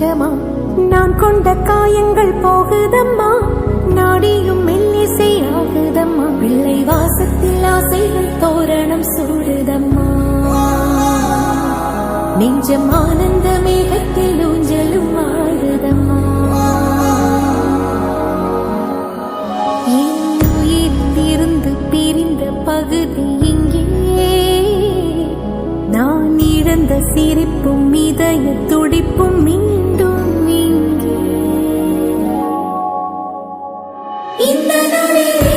நிஜமா நான் கொண்ட காயங்கள் போகுதம்மா, நாடியும் மெல்லிசை ஆகுதம்மா, பிள்ளை வாசத்தில் ஆசைகள் தோரணம் சூடுதம்மா, நெஞ்சம் ஆனந்த மேகத்தில் ஊஞ்சலும் ஆடுதம்மா. என் உயிரிலிருந்து பிரிந்த பகுதி இங்கே, நான் இழந்த சிரிப்பும் இதய துடிப்பும் மீண்டும் இங்கே. இந்த நாளிலே